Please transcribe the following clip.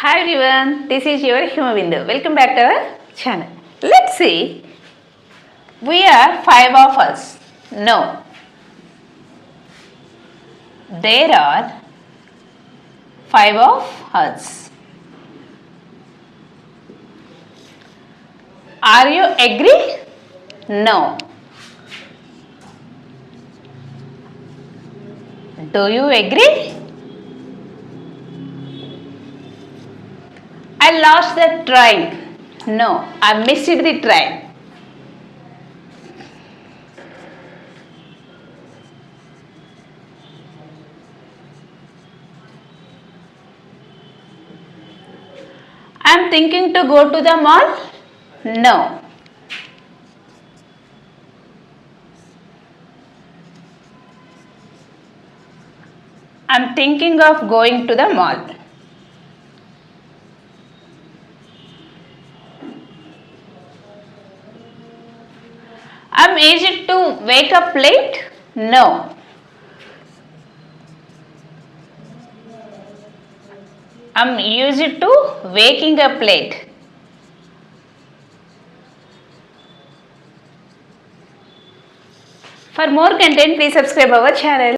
Hi everyone, this is your Himabindu. Welcome back to our channel. Let's see. We are five of us. No. There are five of us. Are you agree? No. Do you agree? I lost the train. No, I missed the train. I am thinking to go to the mall. No. I am thinking of going to the mall. I'm aged to wake up late? No. I'm used to waking up late. For more content, please subscribe our channel.